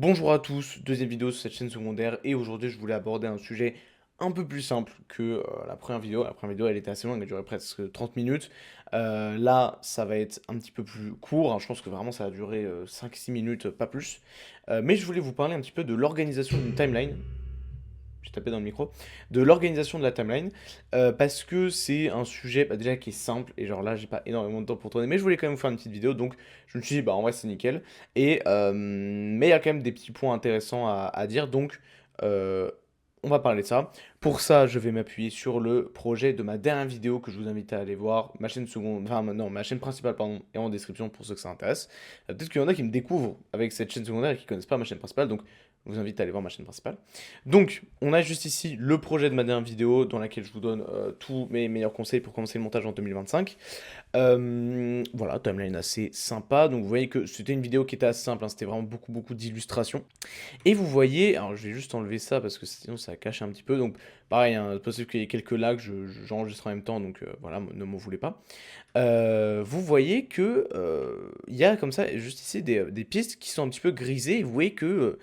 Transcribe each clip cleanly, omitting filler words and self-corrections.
Bonjour à tous, deuxième vidéo sur cette chaîne secondaire et aujourd'hui je voulais aborder un sujet un peu plus simple que la première vidéo. La première vidéo elle était assez longue, elle durait presque 30 minutes. Là ça va être un petit peu plus court, hein. Je pense que vraiment ça va durer 5-6 minutes, pas plus. Mais je voulais vous parler un petit peu de l'organisation d'une timeline. J'ai tapé dans le micro, de l'organisation de la timeline, parce que c'est un sujet déjà qui est simple, et genre là j'ai pas énormément de temps pour tourner, mais je voulais quand même vous faire une petite vidéo, donc je me suis dit bah en vrai c'est nickel, mais il y a quand même des petits points intéressants à dire, donc euh, on va parler de ça. Pour ça je vais m'appuyer sur le projet de ma dernière vidéo que je vous invite à aller voir, ma chaîne seconde, enfin non, ma chaîne principale pardon, est en description pour ceux que ça intéresse. Peut-être qu'il y en a qui me découvrent avec cette chaîne secondaire et qui connaissent pas ma chaîne principale, donc je vous invite à aller voir ma chaîne principale. Donc, on a juste ici le projet de ma dernière vidéo dans laquelle je vous donne tous mes meilleurs conseils pour commencer le montage en 2025. Voilà, timeline assez sympa. Donc, vous voyez que c'était une vidéo qui était assez simple, hein, c'était vraiment beaucoup d'illustrations. Et vous voyez, alors je vais juste enlever ça parce que sinon ça cache un petit peu. Donc, pareil, hein, c'est possible qu'il y ait quelques lags, j'enregistre en même temps, donc voilà, ne m'en voulez pas. Vous voyez que il y a comme ça, juste ici, des pistes qui sont un petit peu grisées. Et vous voyez que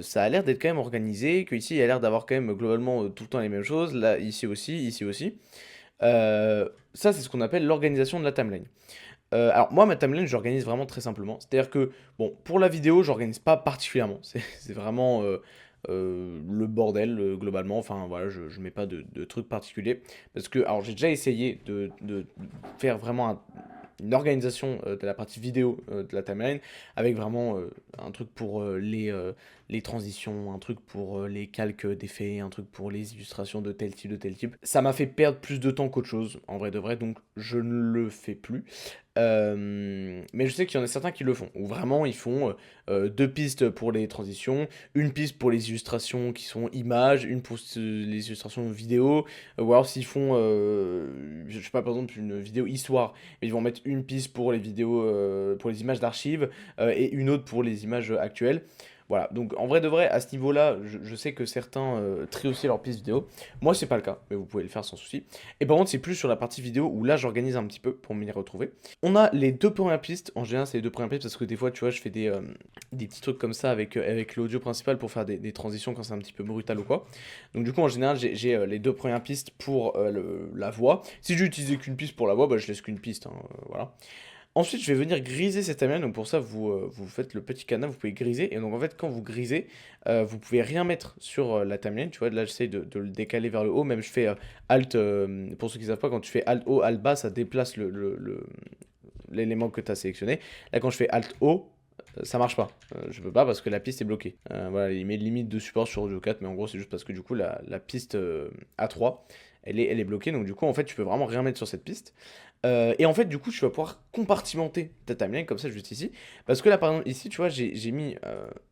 ça a l'air d'être quand même organisé, qu'ici il y a l'air d'avoir quand même globalement tout le temps les mêmes choses. Là, ici aussi, ici aussi. Ça, c'est ce qu'on appelle l'organisation de la timeline. Alors moi, ma timeline, j'organise vraiment très simplement. C'est-à-dire que, bon, pour la vidéo, j'organise pas particulièrement. C'est vraiment le bordel, globalement. Enfin, voilà, je mets pas de trucs particuliers. Parce que, alors j'ai déjà essayé de faire vraiment une organisation de la partie vidéo de la timeline, avec vraiment un truc pour les transitions, un truc pour les calques d'effets, un truc pour les illustrations de tel type, de tel type. Ça m'a fait perdre plus de temps qu'autre chose, en vrai de vrai, donc je ne le fais plus. Mais je sais qu'il y en a certains qui le font, où vraiment ils font deux pistes pour les transitions, une piste pour les illustrations qui sont images, une pour les illustrations vidéo, ou alors s'ils font, je sais pas, par exemple une vidéo histoire, ils vont mettre une piste pour les vidéos, pour les images d'archives, et une autre pour les images actuelles. Voilà, donc en vrai de vrai, à ce niveau-là, je sais que certains trient aussi leurs pistes vidéo. Moi, c'est pas le cas, mais vous pouvez le faire sans souci. Et par contre, c'est plus sur la partie vidéo où là, j'organise un petit peu pour m'y retrouver. On a les deux premières pistes. En général, c'est les deux premières pistes parce que des fois, tu vois, je fais des petits trucs comme ça avec l'audio principal pour faire des transitions quand c'est un petit peu brutal ou quoi. Donc, du coup, en général, j'ai les deux premières pistes pour la voix. Si j'utilisais qu'une piste pour la voix, bah, je laisse qu'une piste, hein, voilà. Ensuite, je vais venir griser cette timeline. Donc pour ça, vous faites le petit cadenas, vous pouvez griser. Et donc en fait, quand vous grisez, vous pouvez rien mettre sur la timeline. Tu vois, là, j'essaie de le décaler vers le haut. Même je fais Alt, pour ceux qui ne savent pas, quand tu fais Alt haut, Alt bas, ça déplace l'élément que tu as sélectionné. Là, quand je fais Alt haut, ça marche pas. Je peux pas parce que la piste est bloquée. Voilà, il met limite de support sur Audio 4, mais en gros, c'est juste parce que du coup, la piste A3, elle est bloquée. Donc du coup, en fait, tu peux vraiment rien mettre sur cette piste. Et en fait, du coup, tu vas pouvoir compartimenter ta timeline comme ça, juste ici. Parce que là, par exemple, ici, tu vois, j'ai mis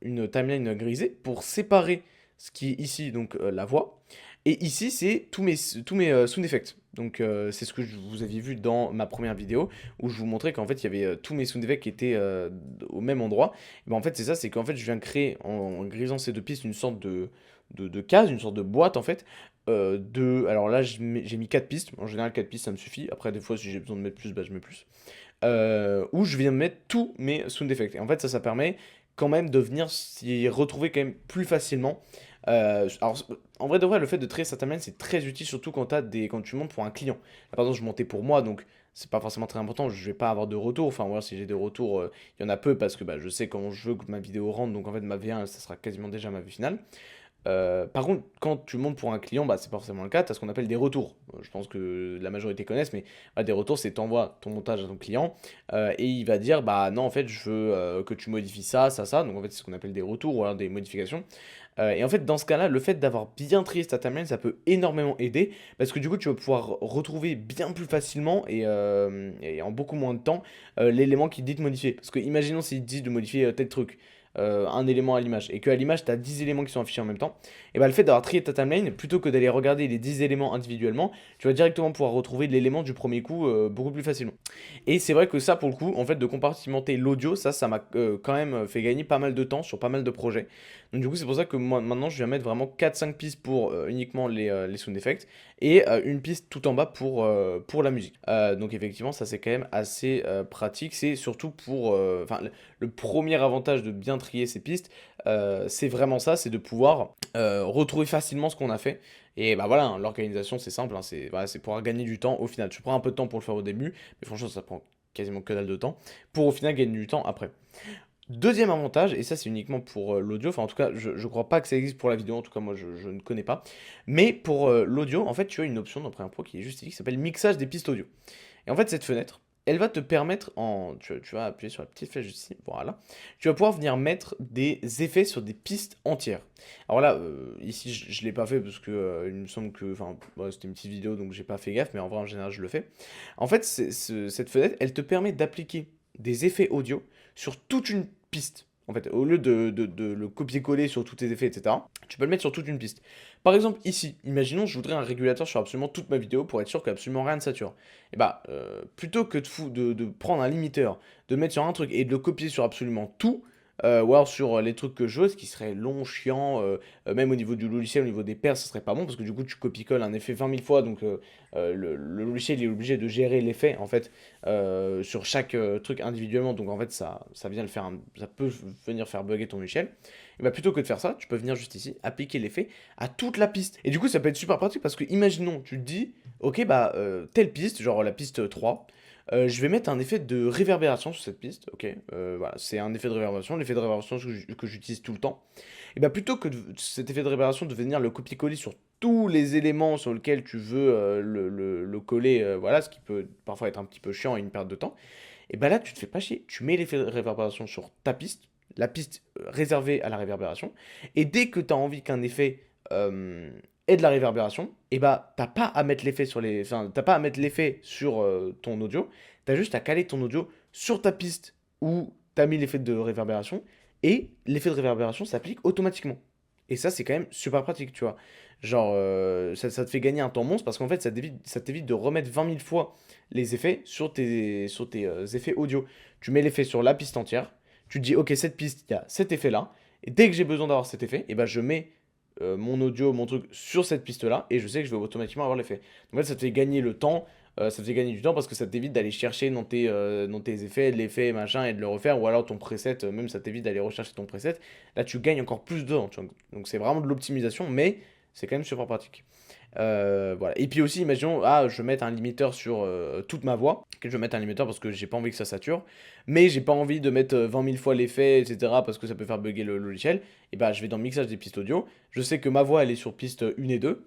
une timeline grisée pour séparer ce qui est ici, donc la voix. Et ici, c'est tous mes sound effects. Donc, c'est ce que vous aviez vu dans ma première vidéo, où je vous montrais qu'en fait, il y avait tous mes sound effects qui étaient au même endroit. Et ben, en fait, c'est ça, c'est qu'en fait, je viens créer, en grisant ces deux pistes, une sorte de case, une sorte de boîte, en fait. Alors là, j'ai mis 4 pistes. En général, 4 pistes, ça me suffit. Après, des fois, si j'ai besoin de mettre plus, bah, je mets plus. Où je viens mettre tous mes sound effects. Et en fait, ça permet quand même de venir s'y retrouver quand même plus facilement. Alors, en vrai de vrai, le fait de créer sa timeline, c'est très utile, surtout quand tu montes pour un client. Là, par exemple, je montais pour moi, donc c'est pas forcément très important, je vais pas avoir de retour. Enfin, voilà, si j'ai des retours, il y en a peu parce que bah, je sais comment je veux que ma vidéo rentre, donc en fait, ma V1, ça sera quasiment déjà ma vue finale. Par contre, quand tu montes pour un client, bah, c'est pas forcément le cas, tu as ce qu'on appelle des retours. Je pense que la majorité connaissent, mais des retours, c'est t'envoies ton montage à ton client et il va dire, bah non, en fait, je veux que tu modifies ça, ça, ça. Donc en fait, c'est ce qu'on appelle des retours ou alors des modifications. Et en fait, dans ce cas-là, le fait d'avoir bien trié ta timeline, ça peut énormément aider parce que du coup, tu vas pouvoir retrouver bien plus facilement et en beaucoup moins de temps l'élément qui te dit de modifier. Parce que imaginons s'il te dit de modifier tel truc un élément à l'image, et qu'à l'image, tu as 10 éléments qui sont affichés en même temps, et bah, le fait d'avoir trié ta timeline, plutôt que d'aller regarder les 10 éléments individuellement, tu vas directement pouvoir retrouver l'élément du premier coup beaucoup plus facilement. Et c'est vrai que ça, pour le coup, en fait, de compartimenter l'audio, ça m'a quand même fait gagner pas mal de temps sur pas mal de projets. Donc du coup, c'est pour ça que moi, maintenant, je viens mettre vraiment 4-5 pistes pour uniquement les sound effects, et une piste tout en bas pour la musique. Donc effectivement, ça c'est quand même assez pratique. C'est surtout pour... Enfin, le premier avantage de bien trier ces pistes, c'est vraiment ça, c'est de pouvoir retrouver facilement ce qu'on a fait. Et bah voilà, hein, l'organisation c'est simple, hein, c'est voilà, c'est pouvoir gagner du temps au final. Tu prends un peu de temps pour le faire au début, mais franchement ça prend quasiment que dalle de temps, pour au final gagner du temps après. Deuxième avantage, et ça c'est uniquement pour l'audio, enfin en tout cas je crois pas que ça existe pour la vidéo, en tout cas moi je ne connais pas, mais pour l'audio, en fait tu as une option dans Premiere Pro qui est juste ici, qui s'appelle mixage des pistes audio. Et en fait cette fenêtre, elle va te permettre, tu vas appuyer sur la petite flèche ici, voilà, tu vas pouvoir venir mettre des effets sur des pistes entières. Alors là, ici je l'ai pas fait parce que il me semble que, enfin ouais, c'était une petite vidéo donc j'ai pas fait gaffe, mais en vrai en général je le fais. En fait cette fenêtre, elle te permet d'appliquer des effets audio sur toute une piste. En fait, au lieu de le copier-coller sur tous tes effets, etc., tu peux le mettre sur toute une piste. Par exemple, ici, imaginons, je voudrais un régulateur sur absolument toute ma vidéo pour être sûr qu'absolument rien ne sature. Et bah, plutôt que de prendre un limiteur, de mettre sur un truc et de le copier sur absolument tout, ou alors sur les trucs que je veux, ce qui serait long, chiant, même au niveau du logiciel, au niveau des paires, ce serait pas bon parce que du coup, tu copies-colles un effet 20 000 fois, donc le logiciel il est obligé de gérer l'effet en fait sur chaque truc individuellement, donc en fait ça vient le faire, ça peut venir faire bugger ton logiciel. Et bah plutôt que de faire ça, tu peux venir juste ici, appliquer l'effet à toute la piste. Et du coup, ça peut être super pratique parce que imaginons, tu te dis, ok, bah telle piste, genre la piste 3, je vais mettre un effet de réverbération sur cette piste, ok, voilà, c'est un effet de réverbération, l'effet de réverbération que j'utilise tout le temps. Et bah plutôt que cet effet de réverbération de venir le copier-coller sur tous les éléments sur lesquels tu veux le coller, voilà, ce qui peut parfois être un petit peu chiant et une perte de temps, et bah là tu te fais pas chier, tu mets l'effet de réverbération sur ta piste, la piste réservée à la réverbération, et dès que tu as envie qu'un effet ait de la réverbération, et bah t'as pas à mettre l'effet sur les, enfin t'as pas à mettre l'effet sur ton audio, t'as juste à caler ton audio sur ta piste où t'as mis l'effet de réverbération, et l'effet de réverbération s'applique automatiquement. Et ça, c'est quand même super pratique, tu vois. Genre, ça te fait gagner un temps monstre parce qu'en fait, ça t'évite de remettre 20 000 fois les effets sur tes effets audio. Tu mets l'effet sur la piste entière, tu te dis, ok, cette piste, il y a cet effet-là, et dès que j'ai besoin d'avoir cet effet, et ben je mets mon audio, mon truc sur cette piste-là, et je sais que je vais automatiquement avoir l'effet. Donc en fait, ça te fait gagner le temps, ça te fait gagner du temps parce que ça t'évite d'aller chercher dans tes effets, l'effet, machin, et de le refaire, ou alors ton preset, même ça t'évite d'aller rechercher ton preset. Là, tu gagnes encore plus de temps, tu vois. Donc c'est vraiment de l'optimisation, mais c'est quand même super pratique. Voilà. Et puis aussi, imaginons, ah, je vais mettre un limiteur sur toute ma voix. Que je vais mettre un limiteur parce que j'ai pas envie que ça sature. Mais j'ai pas envie de mettre 20 000 fois l'effet, etc. parce que ça peut faire bugger le logiciel. Et bah, je vais dans mixage des pistes audio. Je sais que ma voix, elle est sur piste 1 et 2.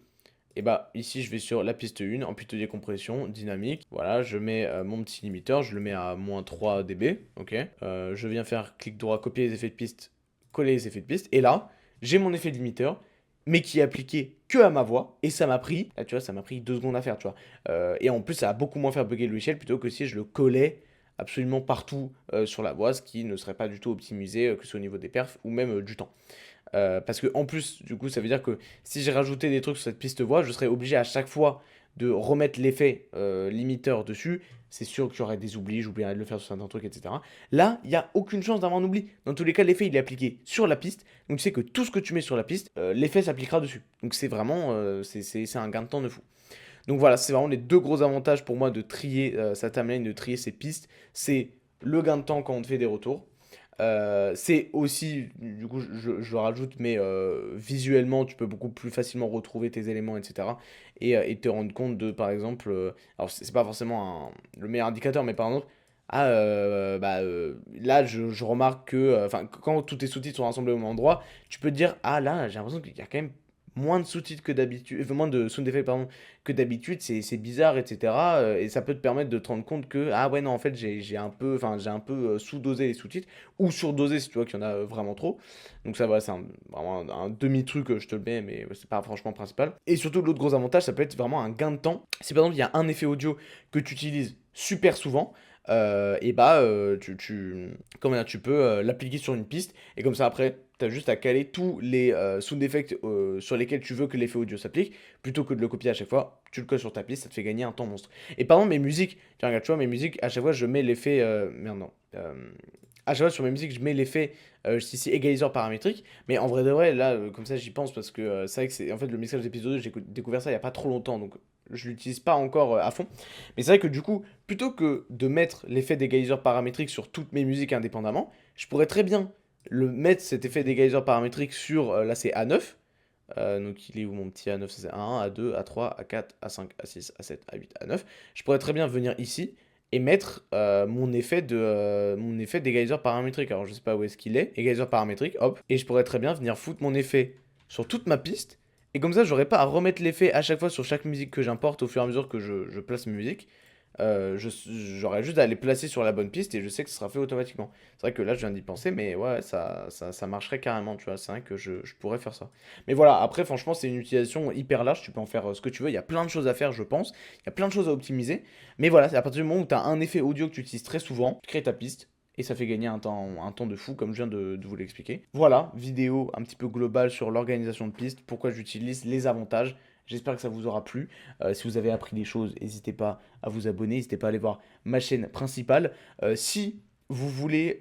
Et bah, ici, je vais sur la piste 1, amplitude de compression, dynamique. Voilà, je mets mon petit limiteur, je le mets à moins 3 dB. Ok. Je viens faire clic droit, copier les effets de piste, coller les effets de piste. Et là, j'ai mon effet de limiteur mais qui est appliqué que à ma voix, et ça m'a pris, là tu vois, ça m'a pris 2 secondes à faire, tu vois. Et en plus, ça a beaucoup moins fait bugger le logiciel plutôt que si je le collais absolument partout sur la voix, ce qui ne serait pas du tout optimisé, que ce soit au niveau des perfs ou même du temps. Parce que en plus, du coup, ça veut dire que si j'ai rajouté des trucs sur cette piste voix, je serais obligé à chaque fois de remettre l'effet limiteur dessus. C'est sûr qu'il y aurait des oublis, j'oublierais de le faire sur certains trucs, etc. Là, il n'y a aucune chance d'avoir un oubli. Dans tous les cas, l'effet il est appliqué sur la piste. Donc tu sais que tout ce que tu mets sur la piste, l'effet s'appliquera dessus. Donc c'est vraiment, c'est un gain de temps de fou. Donc voilà, c'est vraiment les deux gros avantages pour moi de trier sa timeline, de trier ses pistes. C'est le gain de temps quand on te fait des retours. C'est aussi, du coup, je le rajoute, mais visuellement, tu peux beaucoup plus facilement retrouver tes éléments, etc. Et te rendre compte de, par exemple, alors c'est pas forcément le meilleur indicateur, mais par exemple, ah, là, je remarque que, enfin, quand tous tes sous-titres sont rassemblés au même endroit, tu peux te dire, ah là, j'ai l'impression qu'il y a quand même moins de sous-titres que d'habitude, moins de sound effects, pardon, que d'habitude, c'est bizarre, etc. Et ça peut te permettre de te rendre compte que, ah ouais, non, en fait, j'ai un peu sous-dosé les sous-titres, ou surdosé si tu vois qu'il y en a vraiment trop. Donc ça, voilà, c'est vraiment un demi-truc, je te le mets, mais c'est pas franchement principal. Et surtout, l'autre gros avantage, ça peut être vraiment un gain de temps. Si par exemple, il y a un effet audio que tu utilises super souvent, et bah, comment dire, tu peux l'appliquer sur une piste, et comme ça, après, tu as juste à caler tous les sound effects sur lesquels tu veux que l'effet audio s'applique, plutôt que de le copier à chaque fois, tu le colles sur ta piste, ça te fait gagner un temps monstre. Et par exemple, mes musiques, tiens, regarde, tu vois, mes musiques, à chaque fois, je mets l'effet. Merde, non. À chaque fois, sur mes musiques, je mets l'effet ici égaliseur paramétrique. Mais en vrai de vrai, là, comme ça, j'y pense parce que c'est vrai que c'est. En fait, le mixage d'épisode, j'ai découvert ça il n'y a pas trop longtemps, donc je l'utilise pas encore à fond. Mais c'est vrai que du coup, plutôt que de mettre l'effet d'égaliseur paramétrique sur toutes mes musiques indépendamment, je pourrais très bien mettre cet effet d'égaliseur paramétrique sur, là c'est A9, donc il est où mon petit A9? Ça c'est A1, A2, A3, A4, A5, A6, A7, A8, A9. Je pourrais très bien venir ici et mettre mon effet d'égaliseur paramétrique. Alors je sais pas où est-ce qu'il est, égaliseur paramétrique, hop. Et je pourrais très bien venir foutre mon effet sur toute ma piste. Et comme ça, j'aurais pas à remettre l'effet à chaque fois sur chaque musique que j'importe au fur et à mesure que je place mes musiques. J'aurais juste à les placer sur la bonne piste et je sais que ce sera fait automatiquement. C'est vrai que là, je viens d'y penser, mais ouais, ça marcherait carrément, tu vois. C'est vrai que je pourrais faire ça. Mais voilà, après, franchement, c'est une utilisation hyper large. Tu peux en faire ce que tu veux. Il y a plein de choses à faire, je pense. Il y a plein de choses à optimiser. Mais voilà, c'est à partir du moment où tu as un effet audio que tu utilises très souvent, tu crées ta piste. Et ça fait gagner un temps de fou, comme je viens de vous l'expliquer. Voilà, vidéo un petit peu globale sur l'organisation de piste, pourquoi j'utilise, les avantages. J'espère que ça vous aura plu. Si vous avez appris des choses, n'hésitez pas à vous abonner, n'hésitez pas à aller voir ma chaîne principale. Si vous voulez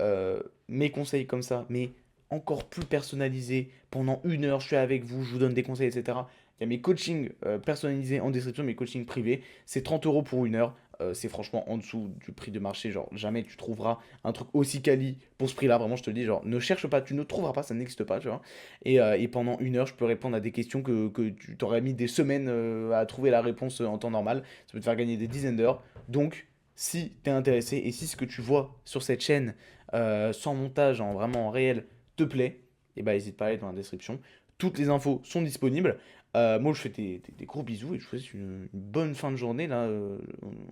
mes conseils comme ça, mais encore plus personnalisés, pendant 1 heure, je suis avec vous, je vous donne des conseils, etc. Il y a mes coachings personnalisés en description, mes coachings privés. C'est 30 euros pour 1 heure. C'est franchement en dessous du prix de marché. Genre, jamais tu trouveras un truc aussi quali pour ce prix-là. Vraiment, je te le dis, genre, ne cherche pas, tu ne trouveras pas, ça n'existe pas, tu vois. Et pendant 1 heure, je peux répondre à des questions que tu t'aurais mis des semaines à trouver la réponse en temps normal. Ça peut te faire gagner des dizaines d'heures. Donc, si tu es intéressé et si ce que tu vois sur cette chaîne, sans montage, vraiment en réel, te plaît, et bah, n'hésite pas à aller dans la description. Toutes les infos sont disponibles. Moi, je fais des gros bisous et je vous souhaite une bonne fin de journée. Là,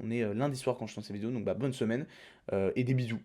on est lundi soir quand je lance ces vidéos, donc bah, bonne semaine et des bisous.